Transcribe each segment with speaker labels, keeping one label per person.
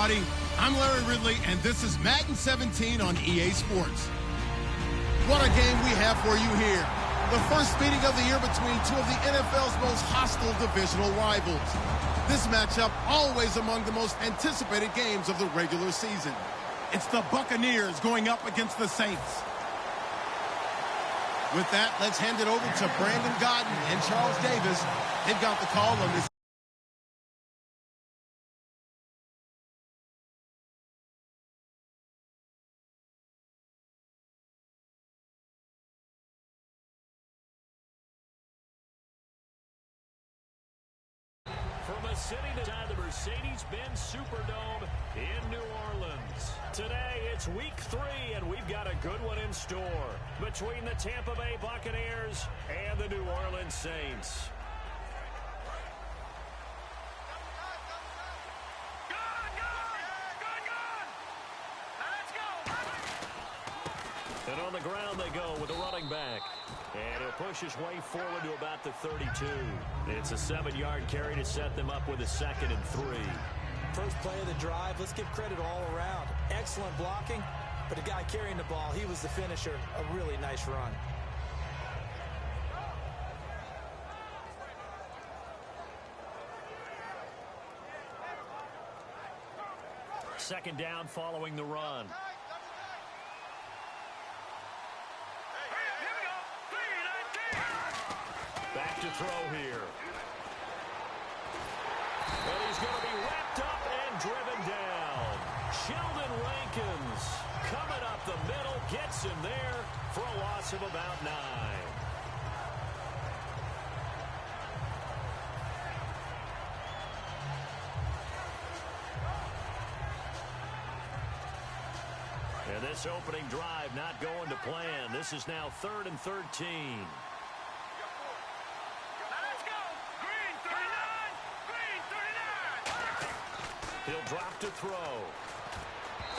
Speaker 1: everybody. I'm Larry Ridley, and this is Madden 17 on EA Sports. What a game we have for you here. The first meeting of the year between two of the NFL's most hostile divisional rivals. This matchup always among the most anticipated games of the regular season. It's the Buccaneers going up against the Saints. With that, let's hand it over to Brandon Godden and Charles Davis. They've got the call on this.
Speaker 2: From a city inside the Mercedes-Benz Superdome in New Orleans. Today, it's week 3, and we've got a good one in store between the Tampa Bay Buccaneers and the New Orleans Saints. And on the ground they go with a running back. And he'll push his way forward to about the 32. It's a 7-yard carry to set them up with a 2nd and 3.
Speaker 3: First play of the drive, let's give credit all around. Excellent blocking, but the guy carrying the ball, he was the finisher. A really nice run.
Speaker 2: Second down following the run. Back to throw here. And he's going to be wrapped up and driven down. Sheldon Rankins coming up the middle, gets him there for a loss of about 9. And this opening drive not going to plan. This is now 3rd and 13. He'll drop to throw.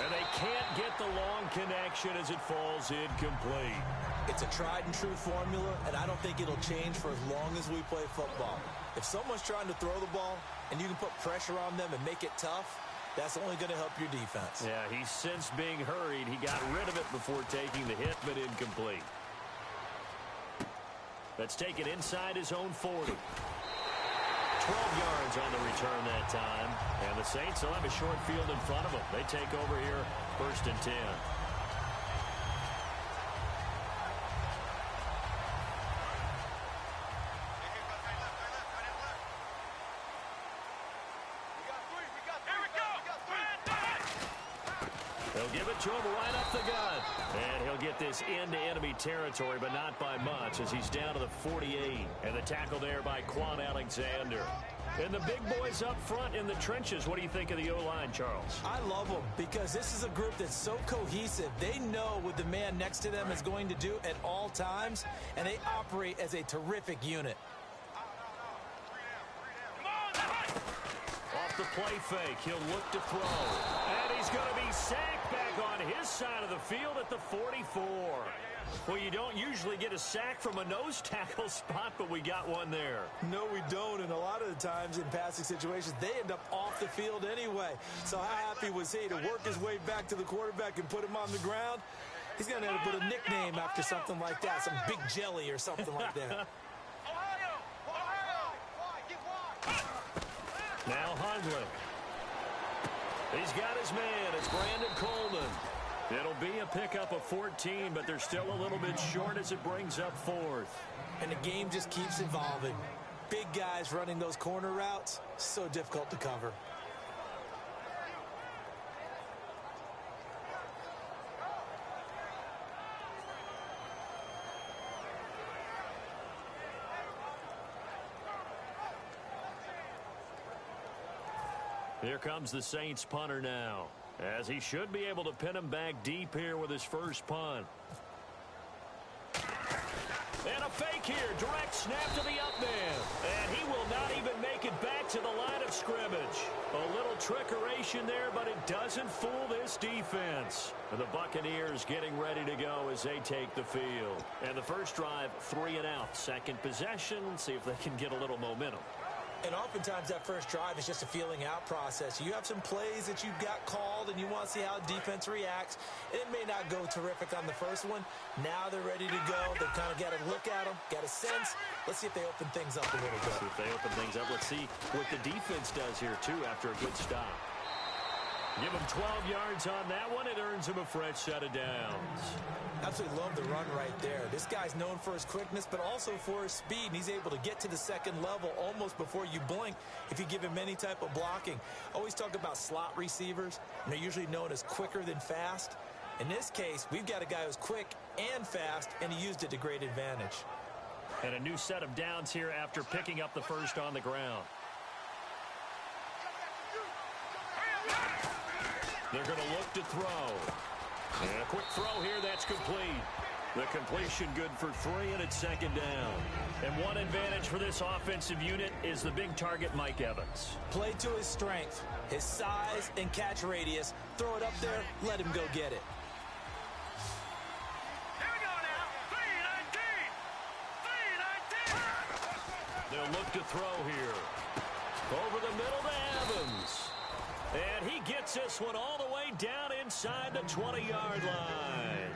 Speaker 2: And they can't get the long connection as it falls incomplete.
Speaker 3: It's a tried-and-true formula, and I don't think it'll change for as long as we play football. If someone's trying to throw the ball and you can put pressure on them and make it tough, that's only going to help your defense.
Speaker 2: Yeah, he's since being hurried. He got rid of it before taking the hit, but incomplete. Let's take it inside his own 40. 12 yards on the return that time. And the Saints will have a short field in front of them. They take over here, 1st and 10. They'll give it to him right up the gut. And he'll get this into enemy territory, but not by much, as he's down to the 48. And the tackle there by Quan Alexander. And the big boys up front in the trenches. What do you think of the O-line, Charles?
Speaker 3: I love them because this is a group that's so cohesive. They know what the man next to them is going to do at all times, and they operate as a terrific unit.
Speaker 2: Off the play fake, he'll look to throw. And he's going to be sacked back on his side of the field at the 44. Well, you don't usually get a sack from a nose tackle spot, but we got one there.
Speaker 3: No, we don't, and a lot of the times in passing situations, they end up off the field anyway. So how happy was he to work his way back to the quarterback and put him on the ground? He's going to have to put a nickname after something like that, some Big Jelly or something like that.
Speaker 2: Now Hundley. He's got his man. It's Brandon Coleman. It'll be a pickup of 14, but they're still a little bit short as it brings up 4th.
Speaker 3: And the game just keeps evolving. Big guys running those corner routes, so difficult to cover.
Speaker 2: Here comes the Saints punter now, as he should be able to pin him back deep here with his first punt. And a fake here, direct snap to the up man. And he will not even make it back to the line of scrimmage. A little trickeration there, but it doesn't fool this defense. And the Buccaneers getting ready to go as they take the field. And the first drive, 3 and out. Second possession, see if they can get a little momentum.
Speaker 3: And oftentimes that first drive is just a feeling out process. You have some plays that you've got called and you want to see how defense reacts. It may not go terrific on the first one. Now they're ready to go. They've kind of got to look at them, got a sense. Let's see if they open things up a little bit.
Speaker 2: Let's see if they open things up. Let's see what the defense does here, too, after a good stop. Give him 12 yards on that one. It earns him a fresh set of downs.
Speaker 3: Absolutely love the run right there. This guy's known for his quickness, but also for his speed. And he's able to get to the second level almost before you blink if you give him any type of blocking. Always talk about slot receivers, and they're usually known as quicker than fast. In this case, we've got a guy who's quick and fast, and he used it to great advantage.
Speaker 2: And a new set of downs here after picking up the first on the ground. They're going to look to throw. And a quick throw here, that's complete. The completion good for 3, and it's second down. And one advantage for this offensive unit is the big target, Mike Evans.
Speaker 3: Play to his strength, his size and catch radius. Throw it up there, let him go get it.
Speaker 4: Here we go now. 3-19.
Speaker 2: They'll look to throw here. Over the middle to Evans. And he gets this one all the way down inside the 20-yard line.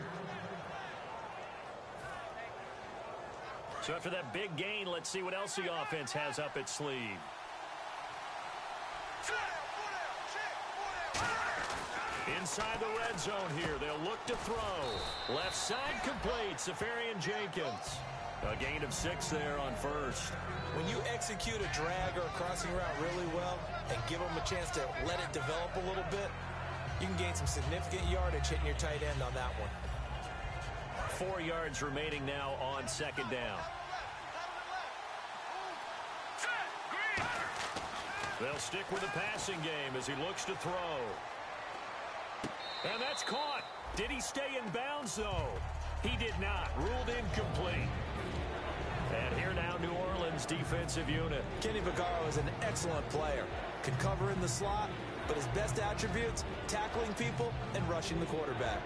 Speaker 2: So after that big gain, let's see what else the offense has up its sleeve. Inside the red zone here, they'll look to throw. Left side complete, Safarian Jenkins. A gain of 6 there on first.
Speaker 3: When you execute a drag or a crossing route really well and give them a chance to let it develop a little bit, you can gain some significant yardage hitting your tight end on that one.
Speaker 2: 4 yards remaining now on second down. They'll stick with the passing game as he looks to throw. And that's caught. Did he stay in bounds, though? He did not. Ruled incomplete. And here now, New Orleans defensive unit.
Speaker 3: Kenny Vaccaro is an excellent player. Can cover in the slot, but his best attributes, tackling people and rushing the quarterback.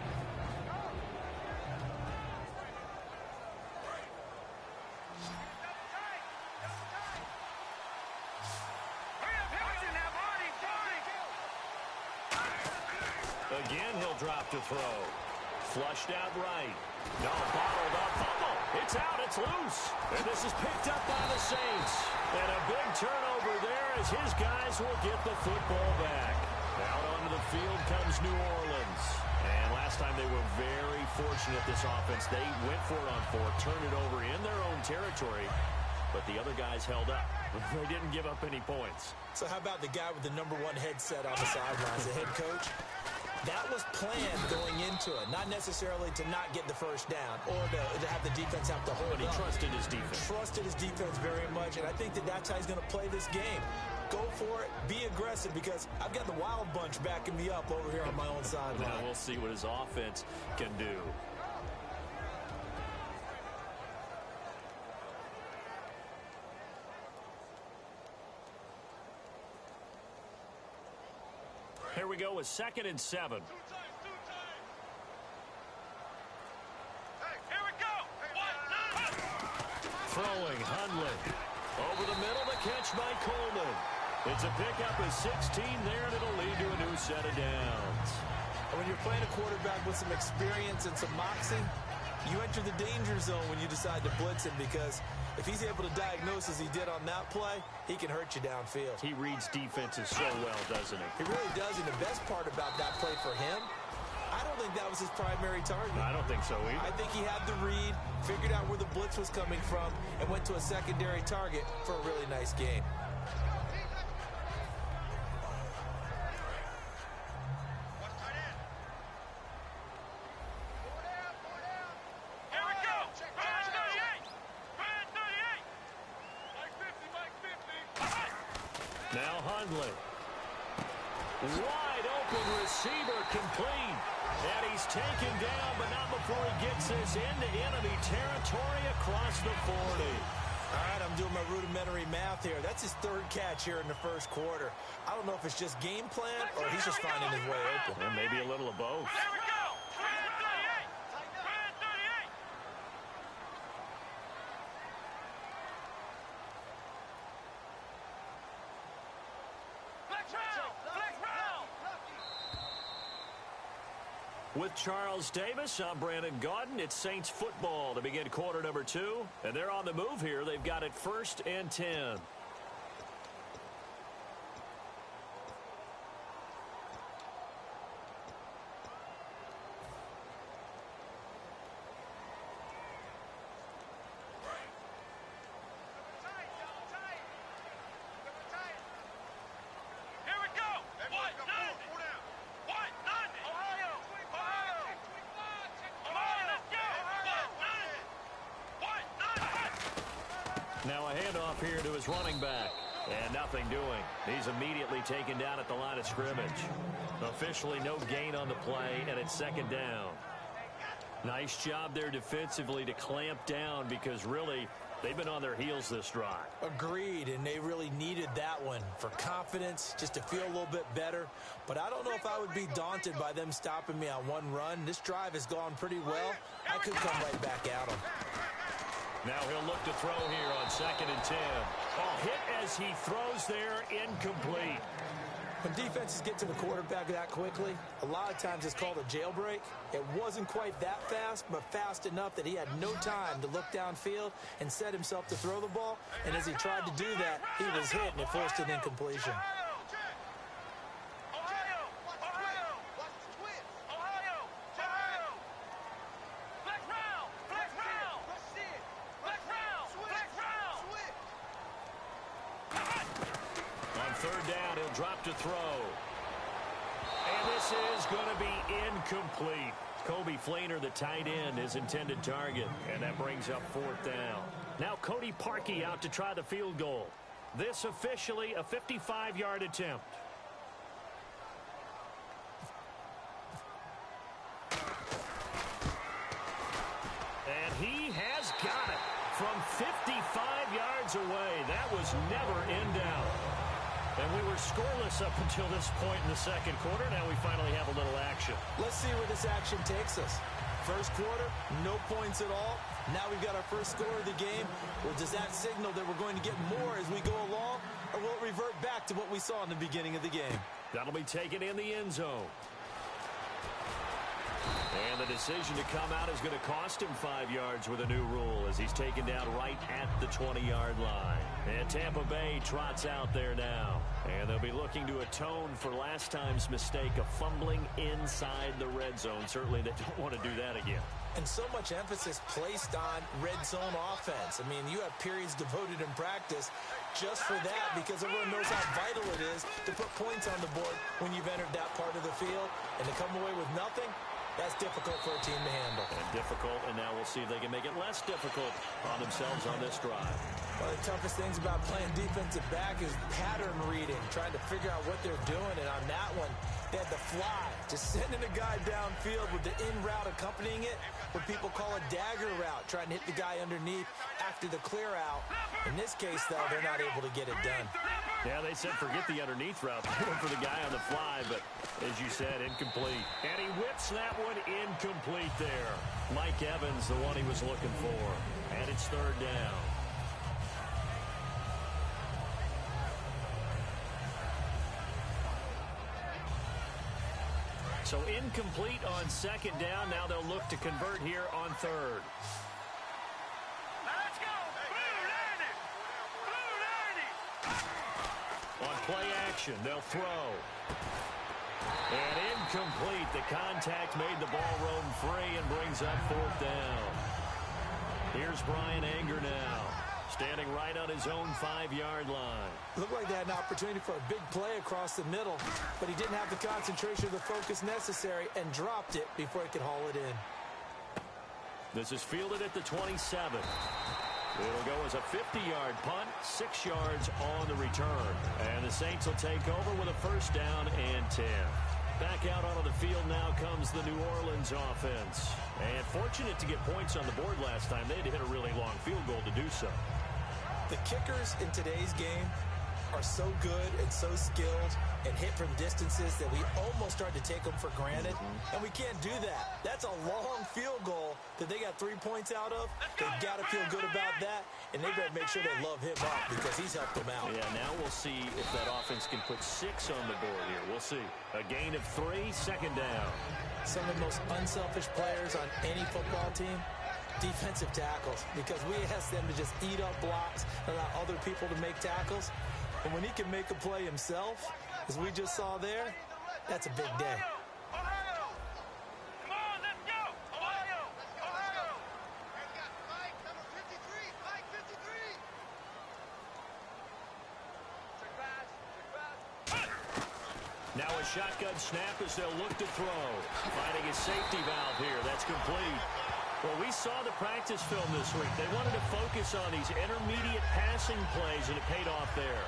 Speaker 2: Again, he'll drop to throw. Flushed out right. No, bottled up. Fumble. It's out. It's loose. And this is picked up by the Saints. And a big turnover there as his guys will get the football back. Out onto the field comes New Orleans. And last time they were very fortunate, this offense. They went for it on 4, turned it over in their own territory. But the other guys held up. They didn't give up any points.
Speaker 3: So how about the guy with the #1 headset on the sidelines, the head coach? That was planned going into it, not necessarily to not get the first down or to have the defense have to hold
Speaker 2: But he
Speaker 3: up.
Speaker 2: trusted his defense.
Speaker 3: Trusted his defense very much, and I think that's how he's going to play this game. Go for it, be aggressive, because I've got the wild bunch backing me up over here on my own sideline.
Speaker 2: Now we'll see what his offense can do. Here we go with 2nd and 7. Throwing, Hundley. Over the middle, the catch by Coleman. It's a pickup of 16 there, and it'll lead to a new set of downs.
Speaker 3: And when you're playing a quarterback with some experience and some moxie, you enter the danger zone when you decide to blitz him, because if he's able to diagnose as he did on that play, he can hurt you downfield.
Speaker 2: He reads defenses so well, doesn't he?
Speaker 3: He really does, and the best part about that play for him, I don't think that was his primary target.
Speaker 2: I don't think so either.
Speaker 3: I think he had the read, figured out where the blitz was coming from, and went to a secondary target for a really nice game.
Speaker 2: Now Hundley. Wide open receiver complete. And he's taken down, but not before he gets this into enemy territory across the 40.
Speaker 3: All right, I'm doing my rudimentary math here. That's his 3rd catch here in the first quarter. I don't know if it's just game plan or he's just finding his way open.
Speaker 2: Or maybe a little of both.
Speaker 4: There we go. 38.
Speaker 2: With Charles Davis, I'm Brandon Gaudin. It's Saints football to begin quarter number 2. And they're on the move here. They've got it 1st and 10. Now a handoff here to his running back. And nothing doing. He's immediately taken down at the line of scrimmage. Officially no gain on the play, and it's 2nd down. Nice job there defensively to clamp down because really they've been on their heels this drive.
Speaker 3: Agreed, and they really needed that one for confidence, just to feel a little bit better. But I don't know if I would be daunted by them stopping me on one run. This drive has gone pretty well. I could come right back at them.
Speaker 2: Now he'll look to throw here on 2nd and 10. Oh, hit as he throws there, incomplete.
Speaker 3: When defenses get to the quarterback that quickly, a lot of times it's called a jailbreak. It wasn't quite that fast, but fast enough that he had no time to look downfield and set himself to throw the ball. And as he tried to do that, he was hit and it forced an incompletion.
Speaker 2: Drop to throw. And this is going to be incomplete. Kobe Fleener, the tight end, his intended target. And that brings up 4th down. Now Cody Parkey out to try the field goal. This officially a 55-yard attempt. And he has got it from 55 yards away. That was never in doubt. And we were scoreless up until this point in the 2nd quarter. Now we finally have a little action.
Speaker 3: Let's see where this action takes us. First quarter, no points at all. Now we've got our first score of the game. Well, does that signal that we're going to get more as we go along? Or will it revert back to what we saw in the beginning of the game?
Speaker 2: That'll be taken in the end zone. And the decision to come out is going to cost him 5 yards with a new rule as he's taken down right at the 20-yard line. And Tampa Bay trots out there now. And they'll be looking to atone for last time's mistake of fumbling inside the red zone. Certainly they don't want to do that again.
Speaker 3: And so much emphasis placed on red zone offense. I mean, you have periods devoted in practice just for that because everyone knows how vital it is to put points on the board when you've entered that part of the field. And to come away with nothing, that's difficult for a team to handle.
Speaker 2: And difficult, and now we'll see if they can make it less difficult on themselves on this drive.
Speaker 3: One of the toughest things about playing defensive back is pattern reading, trying to figure out what they're doing. And on that one, they had the fly, just sending a guy downfield with the in route accompanying it, what people call a dagger route, trying to hit the guy underneath after the clear out. In this case, though, they're not able to get it done.
Speaker 2: Yeah, they said forget the underneath route. Going for the guy on the fly, but as you said, incomplete. And he whips that one incomplete there. Mike Evans, the one he was looking for. And it's 3rd down. So incomplete on 2nd down. Now they'll look to convert here on 3rd.
Speaker 4: Let's go. Blue 90.
Speaker 2: On play action, they'll throw. And incomplete. The contact made the ball roam free and brings up 4th down. Here's Brian Anger now, standing right on his own 5-yard line.
Speaker 3: Looked like they had an opportunity for a big play across the middle, but he didn't have the concentration or the focus necessary and dropped it before he could haul it in.
Speaker 2: This is fielded at the 27. It'll go as a 50-yard punt, 6 yards on the return. And the Saints will take over with a 1st down and 10. Back out onto the field now comes the New Orleans offense. And fortunate to get points on the board last time. They had to hit a really long field goal to do so.
Speaker 3: The kickers in today's game are so good and so skilled and hit from distances that we almost start to take them for granted, and we can't do that. That's a long field goal that they got 3 points out of. They've got to feel good about that, and they better make sure they love him up because he's helped them out.
Speaker 2: Yeah, now we'll see if that offense can put 6 on the board here. We'll see. A gain of 3, second down.
Speaker 3: Some of the most unselfish players on any football team, defensive tackles, because we ask them to just eat up blocks, allow other people to make tackles. But when he can make a play himself, as we just saw there, that's a big day.
Speaker 4: Ohio! Come on, let's go! Ohio! Ohio! Mike, number 53! Mike, 53!
Speaker 2: Now a shotgun snap as they'll look to throw. Finding his safety valve here. That's complete. Well, we saw the practice film this week. They wanted to focus on these intermediate passing plays, and it paid off there.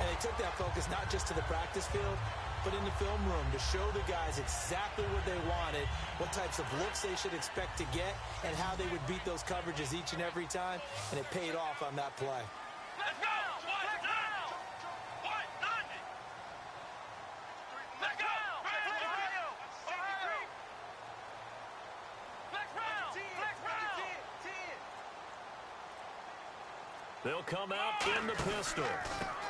Speaker 3: And they took that focus not just to the practice field, but in the film room to show the guys exactly what they wanted, what types of looks they should expect to get, and how they would beat those coverages each and every time, and it paid off on that play.
Speaker 4: Let's go! What now? What? Nothing! Let's go! Ohio! Ohio! Flex round! Flex round!
Speaker 2: They'll come out in the pistol.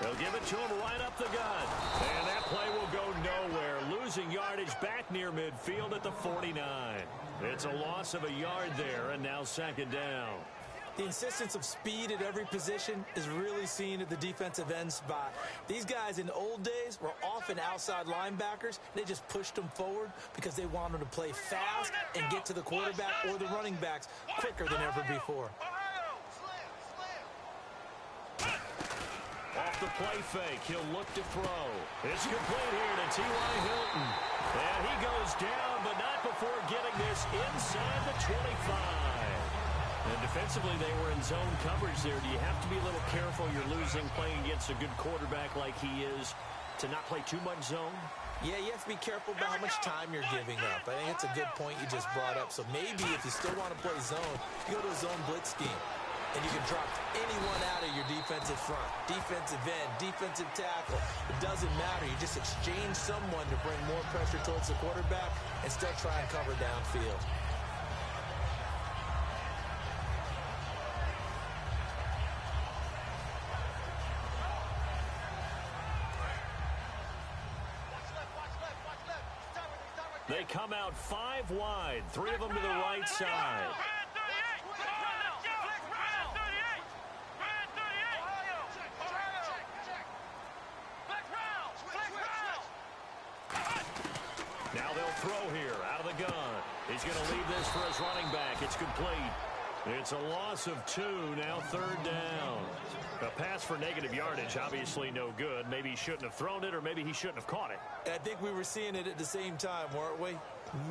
Speaker 2: They'll give it to him right up the gut. And that play will go nowhere. Losing yardage back near midfield at the 49. It's a loss of a yard there, and now second down.
Speaker 3: The insistence of speed at every position is really seen at the defensive end spot. These guys in the old days were often outside linebackers. They just pushed them forward because they wanted to play fast and get to the quarterback or the running backs quicker than ever before.
Speaker 2: Off the play fake, he'll look to throw. It's complete here to T.Y. Hilton. And he goes down, but not before getting this inside the 25. And defensively, they were in zone coverage there. Do you have to be a little careful? You're losing playing against a good quarterback like he is to not play too much zone?
Speaker 3: Yeah, you have to be careful about how much time you're giving up. I think it's a good point you just brought up. So maybe if you still want to play zone, you go to a zone blitz scheme. And you can drop anyone out of your defensive front, defensive end, defensive tackle. It doesn't matter. You just exchange someone to bring more pressure towards the quarterback and still try and cover downfield.
Speaker 2: They come out 5 wide, 3 of them to the right side. Now they'll throw here out of the gun. He's going to leave this for his running back. It's complete. It's a loss of 2, now third down. A pass for negative yardage, obviously no good. Maybe he shouldn't have thrown it, or maybe he shouldn't have caught it.
Speaker 3: I think we were seeing it at the same time, weren't we?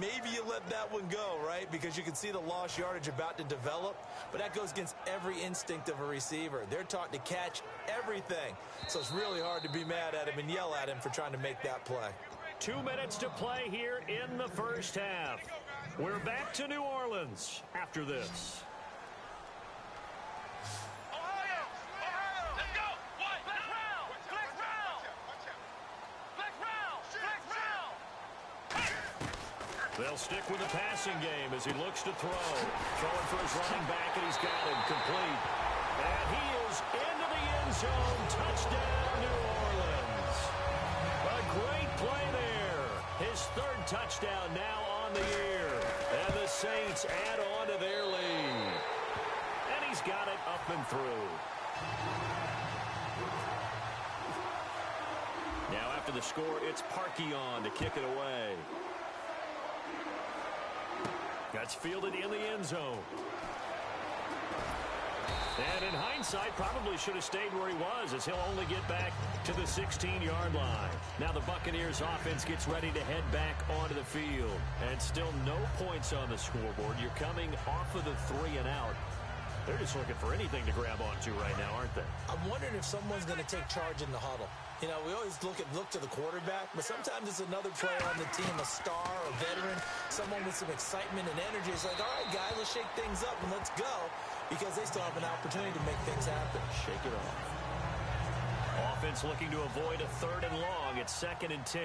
Speaker 3: Maybe you let that one go, right? Because you can see the lost yardage about to develop. But that goes against every instinct of a receiver. They're taught to catch everything. So it's really hard to be mad at him and yell at him for trying to make that play.
Speaker 2: 2 minutes to play here in the first half. We're back to New Orleans after this. They'll stick with the passing game as he looks to throw. Throwing for his running back, and he's got him complete. And he is into the end zone. Touchdown, New Orleans. A great play there. His 3rd touchdown now on the year. And the Saints add on to their lead. And he's got it up and through. Now after the score, it's Parkey on to kick it away. That's fielded in the end zone. And in hindsight, probably should have stayed where he was, as he'll only get back to the 16-yard line. Now the Buccaneers offense gets ready to head back onto the field. And still no points on the scoreboard. You're coming off of the 3 and out. They're just looking for anything to grab onto right now, aren't they?
Speaker 3: I'm wondering if someone's going to take charge in the huddle. You know, we always look to the quarterback, but sometimes it's another player on the team, a star, a veteran, someone with some excitement and energy. It's like, all right, guys, let's shake things up and let's go, because they still have an opportunity to make things happen.
Speaker 2: Shake it off. Offense looking to avoid a 3rd and long. It's 2nd and 10.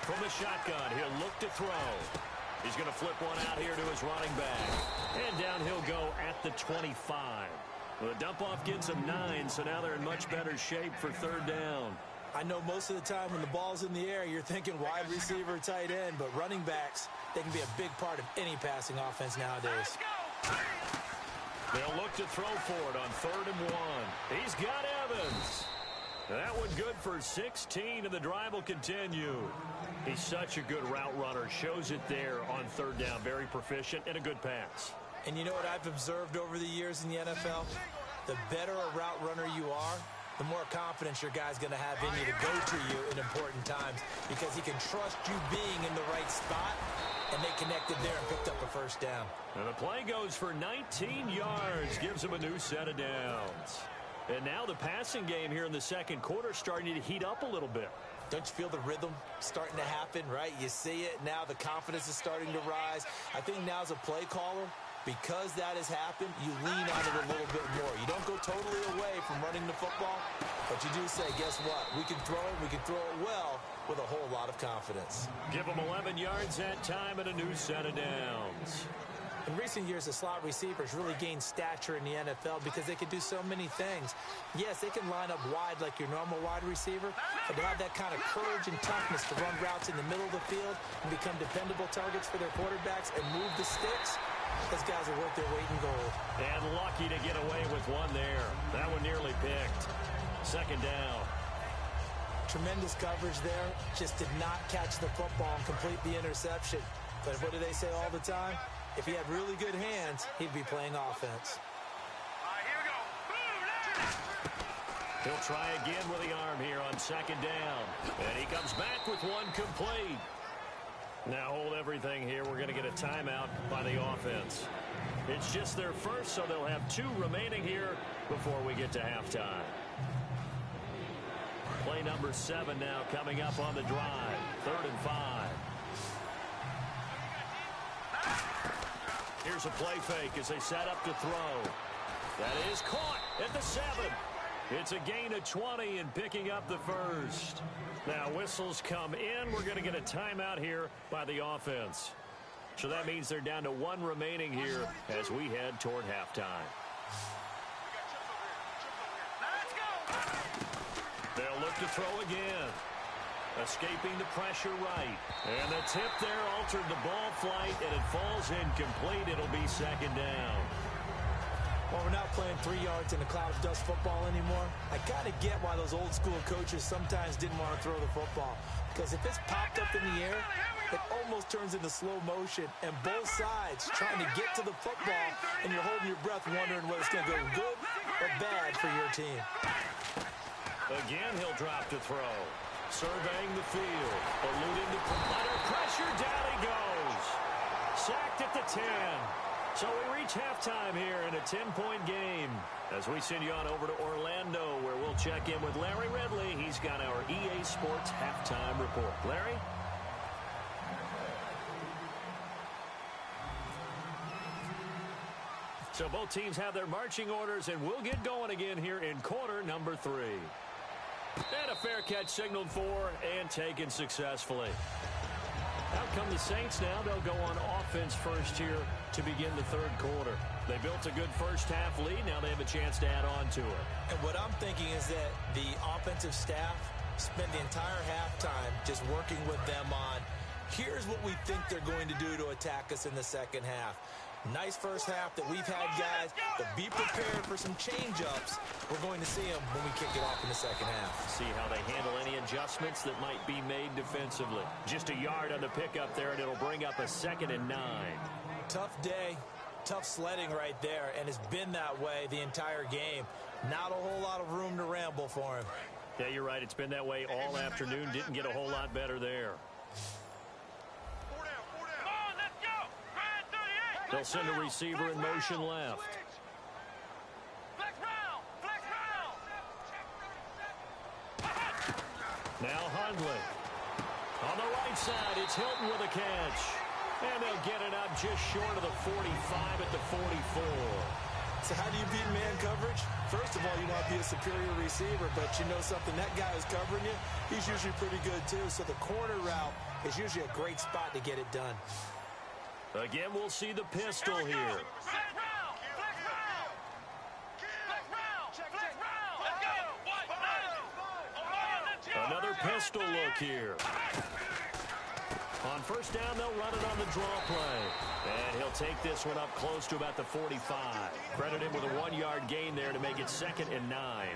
Speaker 2: From the shotgun, he'll look to throw. He's going to flip one out here to his running back. And down he'll go at the 25. Well, the dump-off gets them 9, so now they're in much better shape for 3rd down.
Speaker 3: I know most of the time when the ball's in the air, you're thinking wide receiver, tight end, but running backs, they can be a big part of any passing offense nowadays.
Speaker 2: They'll look to throw for it on 3rd and 1. He's got Evans. That one good for 16, and the drive will continue. He's such a good route runner. Shows it there on 3rd down. Very proficient and a good pass.
Speaker 3: And you know what I've observed over the years in the NFL? The better a route runner you are, the more confidence your guy's going to have in you to go to you in important times because he can trust you being in the right spot, and they connected there and picked up a 1st down.
Speaker 2: And the play goes for 19 yards, gives him a new set of downs. And now the passing game here in the 2nd quarter starting to heat up a little bit.
Speaker 3: Don't you feel the rhythm starting to happen, right? You see it now. The confidence is starting to rise. I think now as a play caller, because that has happened, you lean on it a little bit more. You don't go totally away from running the football, but you do say, guess what? We can throw it. We can throw it well with a whole lot of confidence.
Speaker 2: Give them 11 yards that time and a new set of downs.
Speaker 3: In recent years, the slot receivers really gained stature in the NFL because they can do so many things. Yes, they can line up wide like your normal wide receiver, but to have that kind of courage and toughness to run routes in the middle of the field and become dependable targets for their quarterbacks and move the sticks, those guys are worth their weight in gold.
Speaker 2: And lucky to get away with one there. That one nearly picked. 2nd down.
Speaker 3: Tremendous coverage there. Just did not catch the football and complete the interception. But what do they say all the time? If he had really good hands, he'd be playing offense.
Speaker 4: Here we go. Boom,
Speaker 2: He'll try again with the arm here on 2nd down. And he comes back with one complete. Now hold everything here. We're going to get a timeout by the offense. It's just their first, so they'll have 2 remaining here before we get to halftime. Play number 7 now coming up on the drive. 3rd and 5. Here's a play fake as they set up to throw. That is caught at the 7. It's a gain of 20 and picking up the 1st. Now whistles come in. We're going to get a timeout here by the offense. So that means they're down to 1 remaining here as we head toward halftime. They'll look to throw again. Escaping the pressure right. And the tip there altered the ball flight, and it falls incomplete. It'll be 2nd down.
Speaker 3: Well, we're not playing 3 yards in a cloud of dust football anymore. I kind of get why those old school coaches sometimes didn't want to throw the football. Because if it's popped up in the air, it almost turns into slow motion. And both sides trying to get to the football, and you're holding your breath wondering whether it's going to go good or bad for your team.
Speaker 2: Again, he'll drop to throw. Surveying the field. Eluding the provider. Pressure. Down he goes. Sacked at the 10. So we reach halftime here in a 10-point game. As we send you on over to Orlando, where we'll check in with Larry Ridley. He's got our EA Sports halftime report. Larry? So both teams have their marching orders, and we'll get going again here in quarter number 3. And a fair catch signaled for and taken successfully. Out come the Saints now. They'll go on offense first here to begin the 3rd quarter. They built a good first half lead. Now they have a chance to add on to it.
Speaker 3: And what I'm thinking is that the offensive staff spent the entire halftime just working with them on, here's what we think they're going to do to attack us in the 2nd half. Nice first half that we've had, guys, but be prepared for some change-ups. We're going to see them when we kick it off in the 2nd half.
Speaker 2: See how they handle any adjustments that might be made defensively. Just a yard on the pickup there, and it'll bring up a 2nd and 9.
Speaker 3: Tough day, tough sledding right there, and it's been that way the entire game. Not a whole lot of room to ramble for him.
Speaker 2: Yeah, you're right. It's been that way all afternoon. Didn't get a whole lot better there. They'll send a receiver in motion left. Now Hundley. On the right side, it's Hilton with a catch. And they'll get it up just short of the 45 at the 44.
Speaker 3: So how do you beat man coverage? First of all, you want to be a superior receiver, but you know something, that guy who's covering you, he's usually pretty good too. So the corner route is usually a great spot to get it done.
Speaker 2: Again, we'll see the pistol here. Another pistol look here. On first down, they'll run it on the draw play. And he'll take this one up close to about the 45. Credit him with a 1-yard gain there to make it 2nd and 9.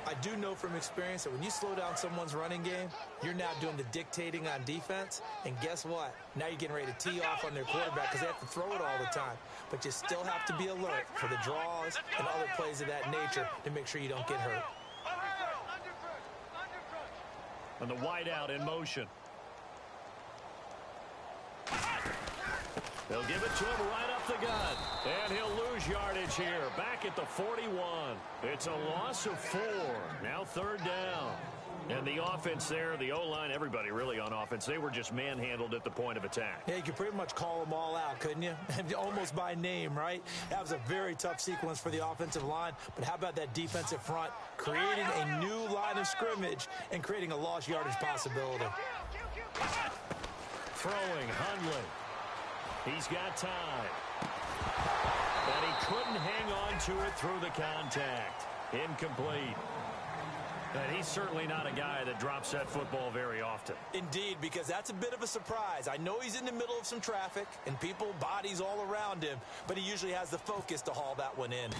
Speaker 3: I do know from experience that when you slow down someone's running game, you're now doing the dictating on defense. And guess what? Now you're getting ready to tee off on their quarterback because they have to throw it all the time. But you still have to be alert for the draws and other plays of that nature to make sure you don't get hurt.
Speaker 2: And the wide out in motion. They'll give it to him right up the gut. And he'll lose yardage here. Back at the 41. It's a loss of 4. Now 3rd down. And the offense there, the O-line, everybody really on offense, they were just manhandled at the point of attack.
Speaker 3: Yeah, you could pretty much call them all out, couldn't you? Almost by name, right? That was a very tough sequence for the offensive line. But how about that defensive front creating a new line of scrimmage and creating a lost yardage possibility?
Speaker 2: Throwing, Hundley. He's got time. But he couldn't hang on to it through the contact. Incomplete. And he's certainly not a guy that drops that football very often.
Speaker 3: Indeed, because that's a bit of a surprise. I know he's in the middle of some traffic and people, bodies all around him, but he usually has the focus to haul that one in.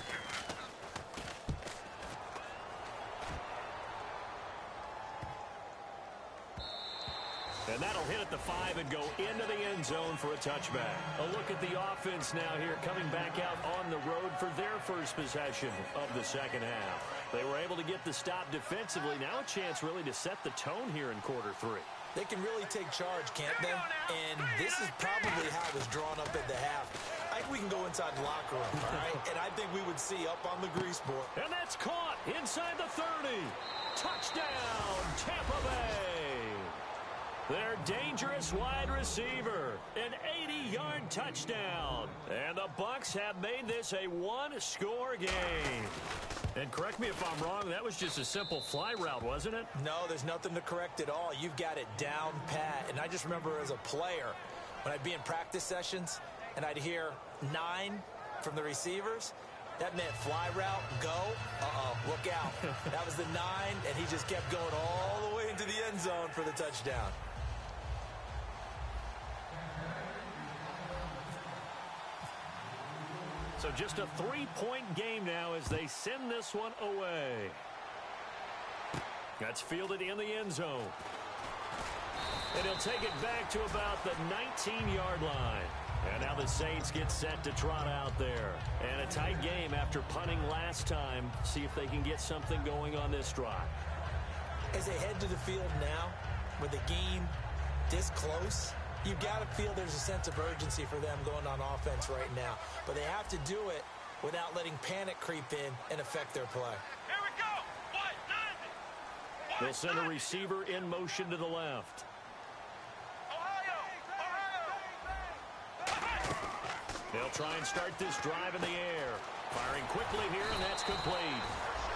Speaker 2: And that'll hit at the 5 and go into the end zone for a touchback. A look at the offense now here, coming back out on the road for their first possession of the second half. They were able to get the stop defensively. Now a chance really to set the tone here in quarter 3.
Speaker 3: They can really take charge, can't they? And this is probably how it was drawn up at the half. I think we can go inside the locker room, all right? And I think we would see up on the grease board.
Speaker 2: And that's caught inside the 30. Touchdown, Tampa Bay. Their dangerous wide receiver, an 80-yard touchdown. And the Bucs have made this a one-score game. And correct me if I'm wrong, that was just a simple fly route, wasn't it?
Speaker 3: No, there's nothing to correct at all. You've got it down pat. And I just remember as a player, when I'd be in practice sessions and I'd hear 9 from the receivers, that meant fly route, go, look out. That was the 9, and he just kept going all the way into the end zone for the touchdown.
Speaker 2: So just a 3-point game now as they send this one away. That's fielded in the end zone. And he'll take it back to about the 19-yard line. And now the Saints get set to trot out there. And a tight game after punting last time. See if they can get something going on this drive.
Speaker 3: As they head to the field now, with the game this close, you've got to feel there's a sense of urgency for them going on offense right now. But they have to do it without letting panic creep in and affect their play.
Speaker 4: Here we go.
Speaker 2: They'll send a receiver in motion to the left. They'll try and start this drive in the air. Firing quickly here, and that's complete.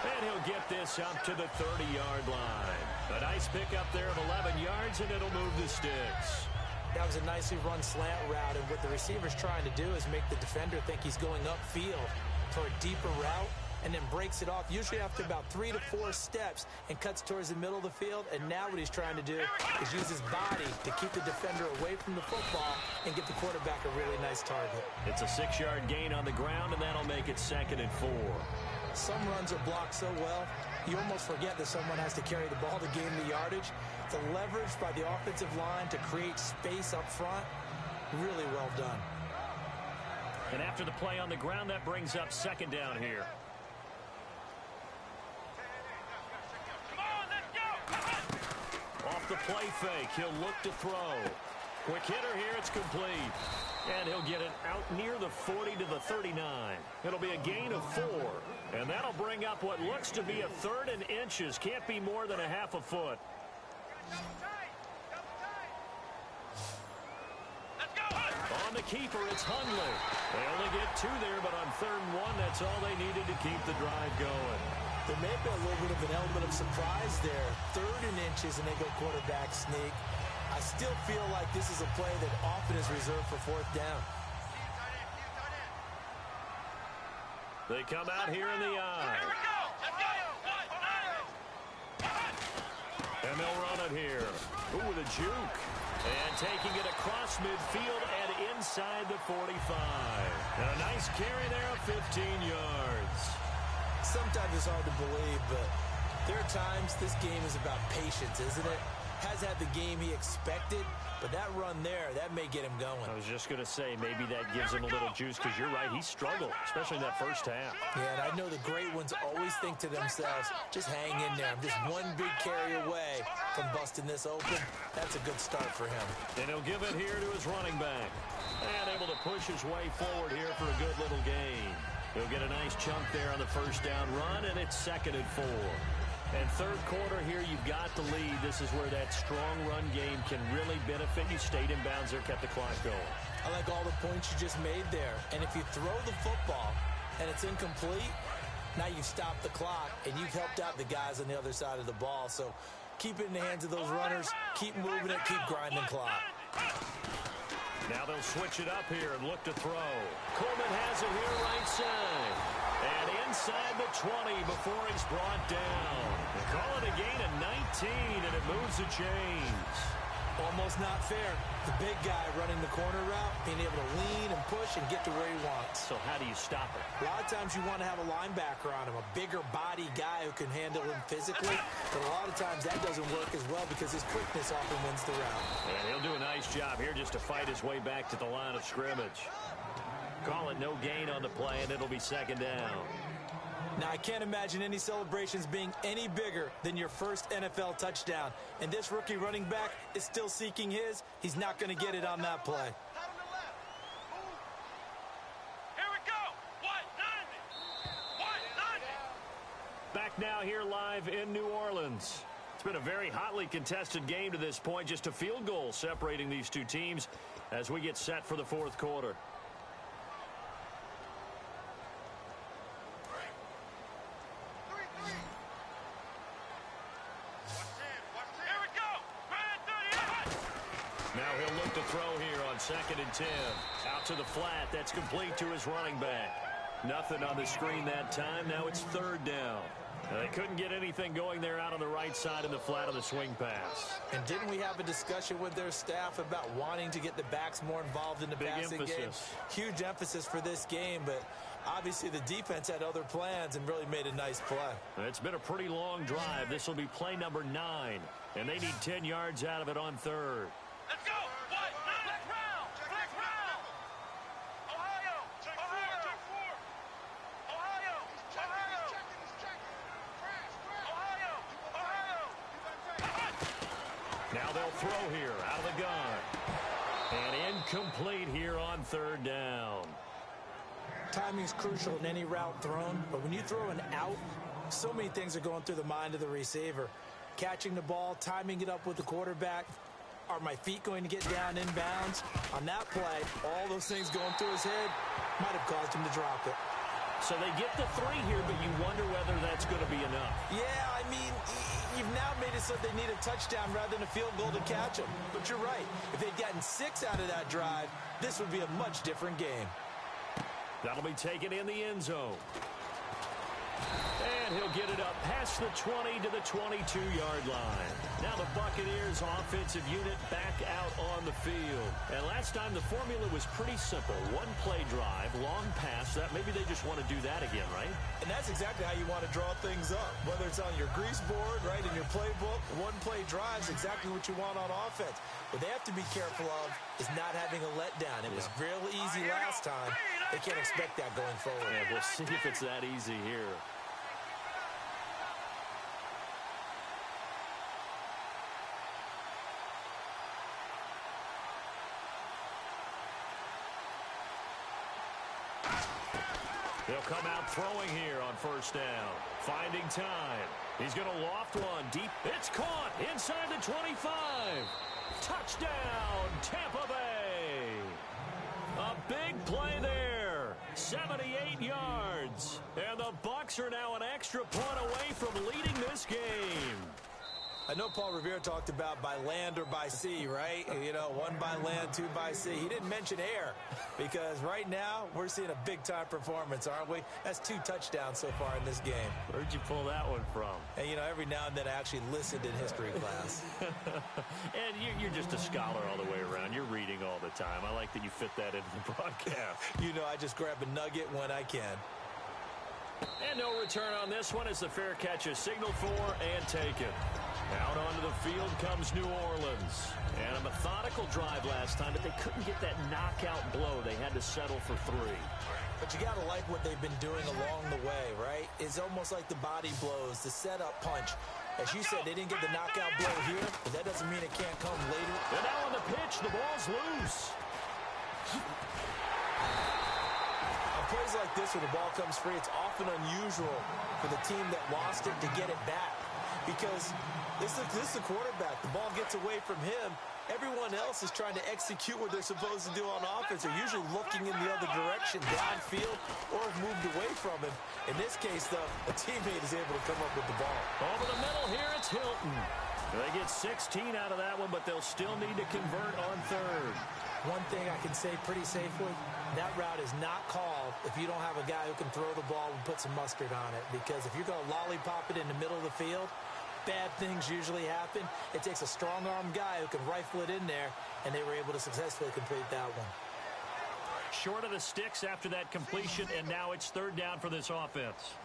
Speaker 2: And he'll get this up to the 30-yard line. A nice pickup there of 11 yards, and it'll move the sticks.
Speaker 3: That was a nicely run slant route, and what the receiver's trying to do is make the defender think he's going upfield for a deeper route, and then breaks it off, usually after about 3 to 4 steps, and cuts towards the middle of the field. And now what he's trying to do is use his body to keep the defender away from the football and get the quarterback a really nice target.
Speaker 2: It's a 6-yard gain on the ground, and that'll make it 2nd and 4.
Speaker 3: Some runs are blocked so well, you almost forget that someone has to carry the ball to gain the yardage. The leverage by the offensive line to create space up front, really well done.
Speaker 2: And after the play on the ground, that brings up 2nd down here. Off the play fake, he'll look to throw. Quick hitter here, it's complete. And he'll get it out near the 40 to the 39. It'll be a gain of 4. And that'll bring up what looks to be a 3rd and inches. Can't be more than a half a foot. On the keeper. It's Hundley. They only get 2 there, but on 3rd and 1, that's all they needed to keep the drive going.
Speaker 3: There may have been a little bit of an element of surprise there. 3rd and inches, and they go quarterback sneak. I still feel like this is a play that often is reserved for 4th down.
Speaker 2: They come out here in the eye.
Speaker 4: Here we go. Let's go.
Speaker 2: And they'll run it here. Ooh, with a juke. And taking it across midfield and inside the 45. And a nice carry there of 15 yards.
Speaker 3: Sometimes it's hard to believe, but there are times this game is about patience, isn't it? Has had the game he expected, but that run there, that may get him going.
Speaker 2: I was just going to say, maybe that gives him a little juice, because you're right, he struggled, especially in that first half.
Speaker 3: Yeah, and I know the great ones always think to themselves, just hang in there. I'm just one big carry away from busting this open. That's a good start for him.
Speaker 2: And he'll give it here to his running back. And able to push his way forward here for a good little gain. He'll get a nice chunk there on the first down run, and it's 2nd and 4. And 3rd quarter here, you've got the lead. This is where that strong run game can really benefit you. Stayed in bounds there, kept the clock going.
Speaker 3: I like all the points you just made there. And if you throw the football and it's incomplete, now you've stopped the clock and you've helped out the guys on the other side of the ball. So keep it in the hands of those runners. Keep moving it. Keep grinding clock.
Speaker 2: Now they'll switch it up here and look to throw. Coleman has it here right side. And inside the 20 before he's brought down. They call it a gain of 19, and it moves the chains.
Speaker 3: Almost not fair. The big guy running the corner route, being able to lean and push and get to where he wants.
Speaker 2: So how do you stop it?
Speaker 3: A lot of times you want to have a linebacker on him, a bigger body guy who can handle him physically. But a lot of times that doesn't work as well because his quickness often wins the route.
Speaker 2: And he'll do a nice job here just to fight his way back to the line of scrimmage. Call it no gain on the play, and it'll be 2nd down.
Speaker 3: Now, I can't imagine any celebrations being any bigger than your first NFL touchdown. And this rookie running back is still seeking his. He's not going to get it on that play.
Speaker 4: Here we go. 190.
Speaker 2: Back now here live in New Orleans. It's been a very hotly contested game to this point. Just a field goal separating these two teams as we get set for the 4th quarter. Now he'll look to throw here on 2nd and 10. Out to the flat. That's complete to his running back. Nothing on the screen that time. Now it's 3rd down. They couldn't get anything going there out on the right side in the flat of the swing pass.
Speaker 3: And didn't we have a discussion with their staff about wanting to get the backs more involved in the passing game? Huge emphasis for this game, but obviously the defense had other plans and really made a nice play.
Speaker 2: It's been a pretty long drive. This will be play number 9, and they need 10 yards out of it on 3rd.
Speaker 4: Let's go. Black round. Ohio.
Speaker 2: Now they'll throw here out of the gun. And incomplete here on 3rd down.
Speaker 3: Timing is crucial in any route thrown, but when you throw an out, so many things are going through the mind of the receiver. Catching the ball, timing it up with the quarterback. Are my feet going to get down in bounds? On that play, all those things going through his head might have caused him to drop it.
Speaker 2: So they get the 3 here, but you wonder whether that's going to be enough.
Speaker 3: Yeah, I mean, you've now made it so they need a touchdown rather than a field goal to catch them. But you're right. If they'd gotten 6 out of that drive, this would be a much different game.
Speaker 2: That'll be taken in the end zone. And he'll get it up past the 20 to the 22-yard line. Now the Buccaneers offensive unit back out on the field. And last time the formula was pretty simple. One play drive, long pass. That maybe they just want to do that again, right?
Speaker 3: And that's exactly how you want to draw things up. Whether it's on your grease board, right, in your playbook, one play drive is exactly what you want on offense. What they have to be careful of is not having a letdown. It was real easy last time. They can't expect that going forward.
Speaker 2: Yeah, we'll see if it's that easy here. They'll come out throwing here on 1st down. Finding time. He's going to loft one deep. It's caught inside the 25. Touchdown, Tampa Bay. Big play there. 78 yards. And the Bucs are now an extra point away from leading this game.
Speaker 3: I know Paul Revere talked about by land or by sea, right? You know, one by land, two by sea. He didn't mention air because right now we're seeing a big-time performance, aren't we? That's 2 touchdowns so far in this game.
Speaker 2: Where'd you pull that one from?
Speaker 3: And, you know, every now and then I actually listened in history class.
Speaker 2: And you're just a scholar all the way around. You're reading all the time. I like that you fit that into the broadcast.
Speaker 3: You know, I just grab a nugget when I can.
Speaker 2: And no return on this one as the fair catch is signaled for and taken. Out onto the field comes New Orleans. And a methodical drive last time, but they couldn't get that knockout blow. They had to settle for 3.
Speaker 3: But you got to like what they've been doing along the way, right? It's almost like the body blows, the setup punch. As you said, they didn't get the knockout blow here, but that doesn't mean it can't come later.
Speaker 2: And now on the pitch, the ball's loose.
Speaker 3: On plays like this where the ball comes free, it's often unusual for the team that lost it to get it back. Because this is the quarterback. The ball gets away from him. Everyone else is trying to execute what they're supposed to do on offense. They're usually looking in the other direction, downfield, or have moved away from him. In this case, though, a teammate is able to come up with the ball.
Speaker 2: Over the middle here, it's Hilton. They get 16 out of that one, but they'll still need to convert on 3rd.
Speaker 3: One thing I can say pretty safely, that route is not called if you don't have a guy who can throw the ball and put some mustard on it. Because if you're going to lollipop it in the middle of the field, bad things usually happen. It takes a strong-arm guy who can rifle it in there, and they were able to successfully complete that one.
Speaker 2: Short of the sticks after that completion, and now it's 3rd down for this offense.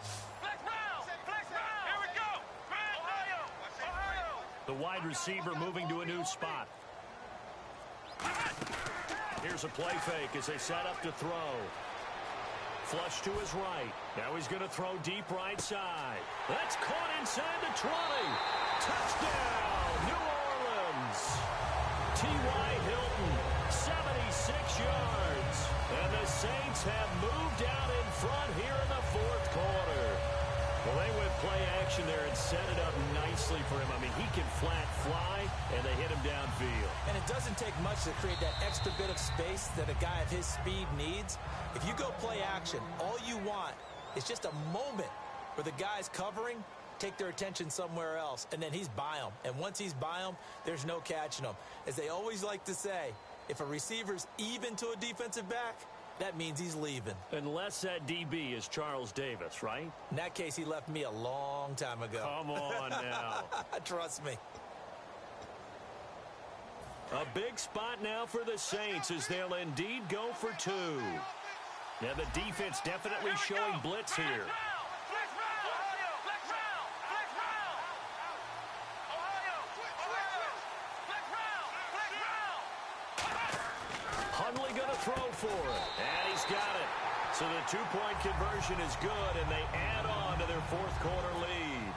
Speaker 4: Flex round! Flex round! Here we go! Ohio! Ohio!
Speaker 2: The wide receiver moving to a new spot. Here's a play fake as they set up to throw. Flush to his right. Now he's going to throw deep right side. That's caught inside the 20. Touchdown, New Orleans. T.Y. Hilton, 76 yards. And the Saints have moved out in front here in the 4th quarter. Well, they went play action there and set it up nicely for him. I mean, he can flat fly, and they hit him downfield.
Speaker 3: And it doesn't take much to create that extra bit of space that a guy of his speed needs. If you go play action, all you want is just a moment where the guy's covering, take their attention somewhere else, and then he's by him. And once he's by him, there's no catching him. As they always like to say, if a receiver's even to a defensive back, that means he's leaving.
Speaker 2: Unless that DB is Charles Davis, right?
Speaker 3: In that case, he left me a long time ago.
Speaker 2: Come on now.
Speaker 3: Trust me.
Speaker 2: A big spot now for the Saints as they'll indeed go for 2. Yeah, the defense definitely showing blitz here.
Speaker 4: Flex round! Ohio! Flex round! Flex round! Ohio! Ohio! Flex round! Flex round!
Speaker 2: Hundley going to throw for it. And he's got it. So the 2-point conversion is good, and they add on to their 4th quarter lead.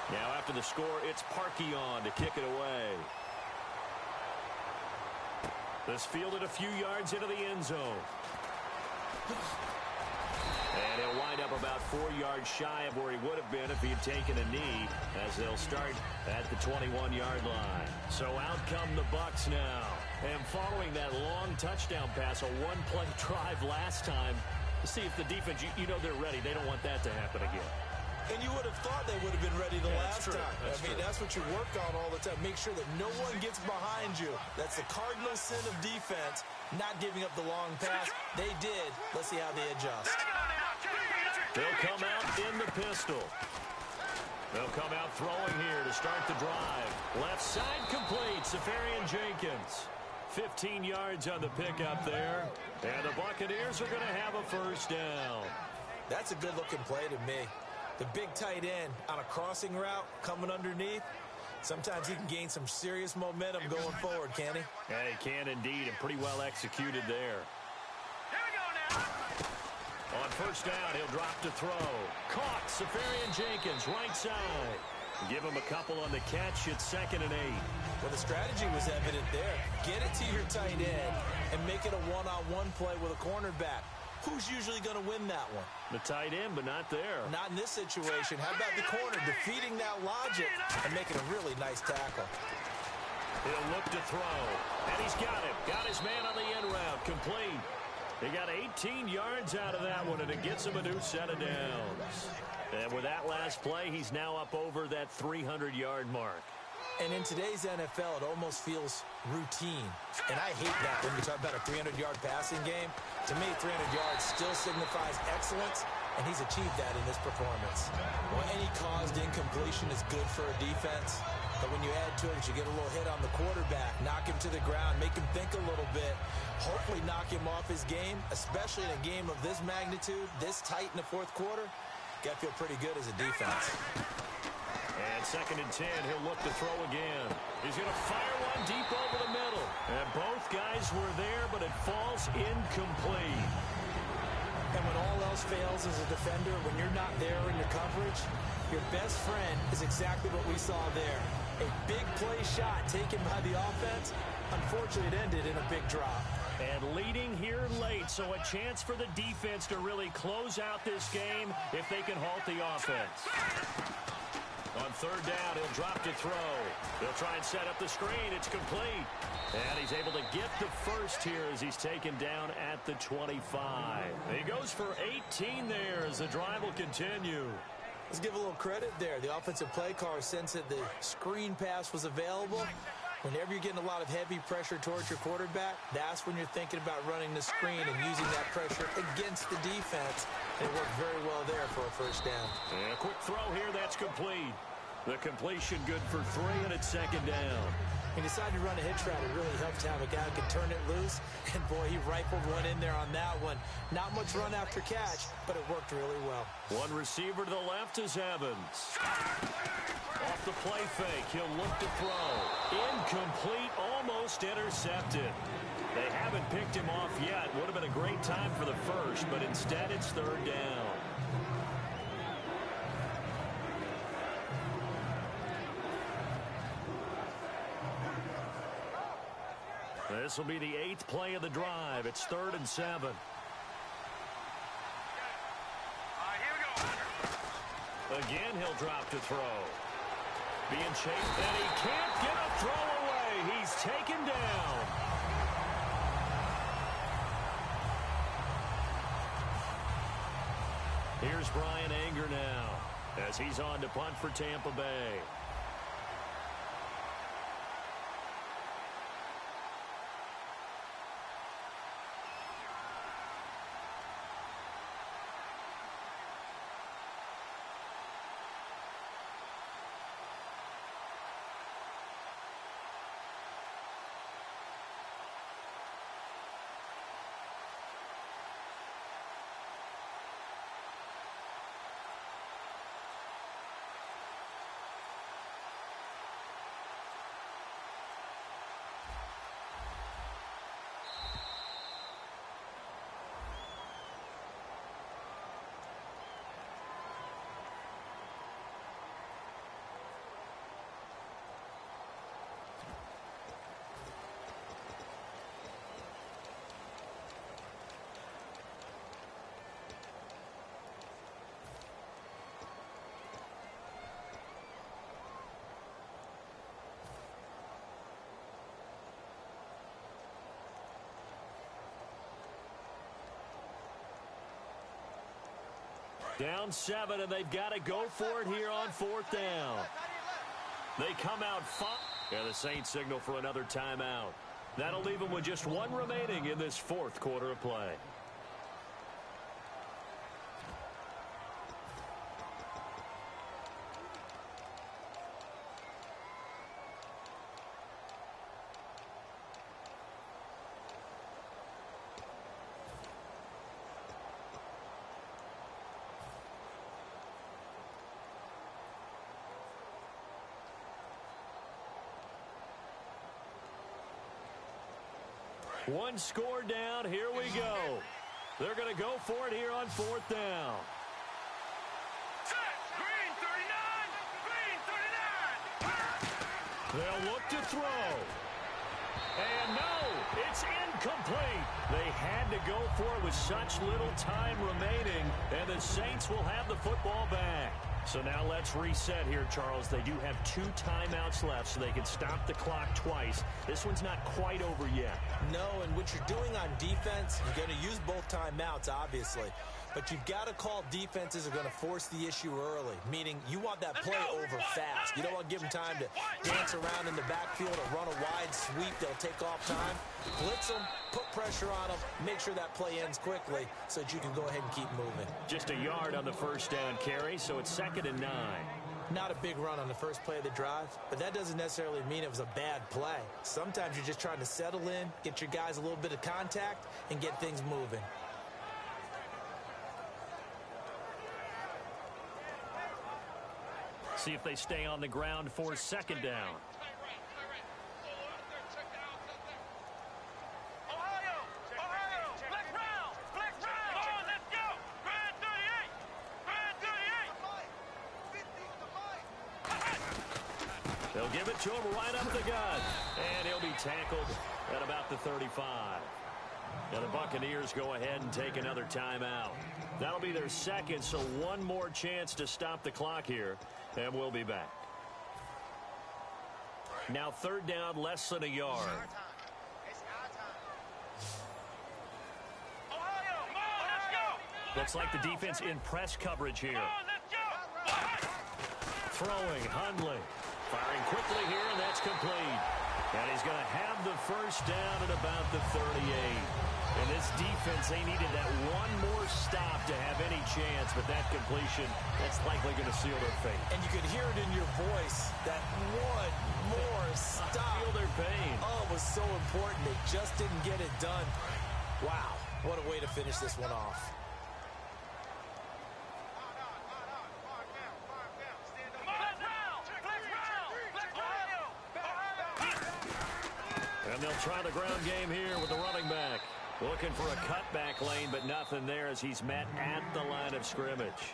Speaker 2: Now after the score, it's Parkey on to kick it away. This fielded a few yards into the end zone. And he'll wind up about 4 yards shy of where he would have been if he had taken a knee, as they'll start at the 21-yard line. So out come the Bucs now. And following that long touchdown pass, a 1-play drive last time, to see if the defense, you know they're ready. They don't want that to happen again.
Speaker 3: And you would have thought they would have been ready the last time. That's what you work on all the time. Make sure that no one gets behind you. That's the cardinal sin of defense, not giving up the long pass. They did. Let's see how they adjust.
Speaker 2: They'll come out in the pistol. They'll come out throwing here to start the drive. Left side complete, Safarian Jenkins. 15 yards on the pickup there. And the Buccaneers are going to have a 1st down.
Speaker 3: That's a good-looking play to me. The big tight end on a crossing route coming underneath. Sometimes he can gain some serious momentum going forward, can he?
Speaker 2: Yeah, he can indeed, and pretty well executed there.
Speaker 4: Here we go now.
Speaker 2: On 1st down, he'll drop to throw. Caught, Safarian Jenkins, right side. Give him a couple on the catch. It's 2nd and 8.
Speaker 3: Well, the strategy was evident there. Get it to your tight end and make it a one-on-one play with a cornerback. Who's usually going to win that one?
Speaker 2: The tight end, but not there.
Speaker 3: Not in this situation. How about the corner defeating that logic and making a really nice tackle?
Speaker 2: He'll look to throw, and he's got him. Got his man on the end route. handoff complete. He got 18 yards out of that one, and it gets him a new set of downs. And with that last play, he's now up over that 300-yard mark.
Speaker 3: And in today's NFL, it almost feels routine. And I hate that when you talk about a 300-yard passing game. To me, 300 yards still signifies excellence, and he's achieved that in this performance. Well, any caused incompletion is good for a defense, but when you add to it, you get a little hit on the quarterback, knock him to the ground, make him think a little bit, hopefully knock him off his game, especially in a game of this magnitude, this tight in the fourth quarter. Got to feel pretty good as a defense.
Speaker 2: And 2nd and 10, he'll look to throw again. He's going to fire one deep over the middle. And both guys were there, but it falls incomplete.
Speaker 3: And when all else fails as a defender, when you're not there in your coverage, your best friend is exactly what we saw there. A big play shot taken by the offense. Unfortunately, it ended in a big drop.
Speaker 2: And leading here late, so a chance for the defense to really close out this game if they can halt the offense. On 3rd down, he'll drop to throw. He'll try and set up the screen. It's complete. And he's able to get the first here as he's taken down at the 25. He goes for 18 there as the drive will continue.
Speaker 3: Let's give a little credit there. The offensive play caller sensed that the screen pass was available. Whenever you're getting a lot of heavy pressure towards your quarterback, that's when you're thinking about running the screen and using that pressure against the defense. It worked very well there for a first down.
Speaker 2: And a quick throw here, that's complete. The completion good for 3, and it's 2nd down.
Speaker 3: He decided to run a hitch route. It really helped to have a guy who could turn it loose. And, boy, he rifled one in there on that one. Not much run after catch, but it worked really well.
Speaker 2: One receiver to the left is Evans. Off the play fake, he'll look to throw. Incomplete, almost intercepted. They haven't picked him off yet. Would have been a great time for the first, but instead it's 3rd down. This will be the 8th play of the drive. It's 3rd and 7.
Speaker 4: Here we go.
Speaker 2: Again, he'll drop to throw. Being chased, and he can't get a throw away. He's taken down. Here's Brian Anger now as he's on to punt for Tampa Bay. Down 7, and they've got to go for it here on 4th down. They come out 5. And the Saints signal for another timeout. That'll leave them with just 1 remaining in this 4th quarter of play. One score down. Here we go. They're going to go for it here on 4th down.
Speaker 4: Green 39.
Speaker 2: They'll look to throw. And no, it's incomplete. They had to go for it with such little time remaining, and the Saints will have the football back. So now let's reset here, Charles. They do have 2 timeouts left, so they can stop the clock twice. This one's not quite over yet.
Speaker 3: No, and what you're doing on defense, you're going to use both timeouts, obviously. But you've got to call defenses are going to force the issue early, meaning you want that play over fast. You don't want to give them time to dance around in the backfield or run a wide sweep. They'll take off time. Blitz them, put pressure on them, make sure that play ends quickly so that you can go ahead and keep moving.
Speaker 2: Just a yard on the first down carry, so it's 2nd and 9.
Speaker 3: Not a big run on the first play of the drive, but that doesn't necessarily mean it was a bad play. Sometimes you're just trying to settle in, get your guys a little bit of contact, and get things moving.
Speaker 2: See if they stay on the ground for 2nd down. They'll give it to him right up the gut. And he'll be tackled at about the 35. Now the Buccaneers go ahead and take another timeout. That'll be their 2nd, so one more chance to stop the clock here. And we'll be back. Now 3rd down, less than a yard. Looks like the defense in press coverage here. Throwing, Hundley. Firing quickly here, and that's complete. And he's going to have the first down at about the 38. And this defense, they needed that one more stop to have any chance, but that completion, that's likely going to seal their fate.
Speaker 3: And you could hear it in your voice, that one more stop.
Speaker 2: I feel their pain.
Speaker 3: Oh, it was so important. They just didn't get it done. Wow, what a way to finish this one off.
Speaker 2: And they'll try the ground game here with the running back. Looking for a cutback lane, but nothing there as he's met at the line of scrimmage.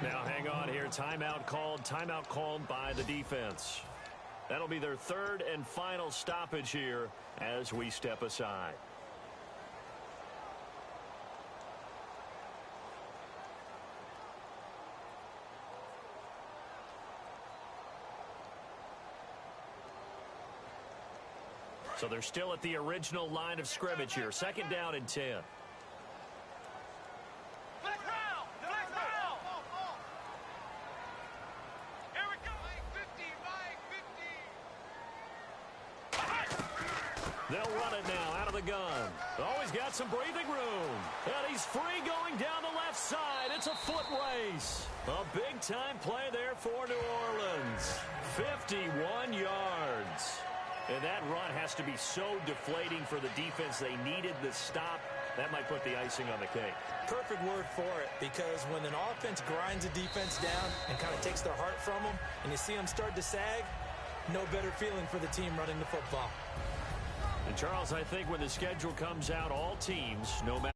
Speaker 2: Now hang on here. Timeout called by the defense. That'll be their 3rd and final stoppage here as we step aside. So they're still at the original line of scrimmage here. 2nd down and 10. They'll run it now out of the gun. Oh, he's got some breathing room. And he's free going down the left side. It's a foot race. A big-time play there for New Orleans. 51 yards. And that run has to be so deflating for the defense. They needed the stop. That might put the icing on the cake.
Speaker 3: Perfect word for it, because when an offense grinds a defense down and kind of takes their heart from them, and you see them start to sag, no better feeling for the team running the football.
Speaker 2: And, Charles, I think when the schedule comes out, all teams, no matter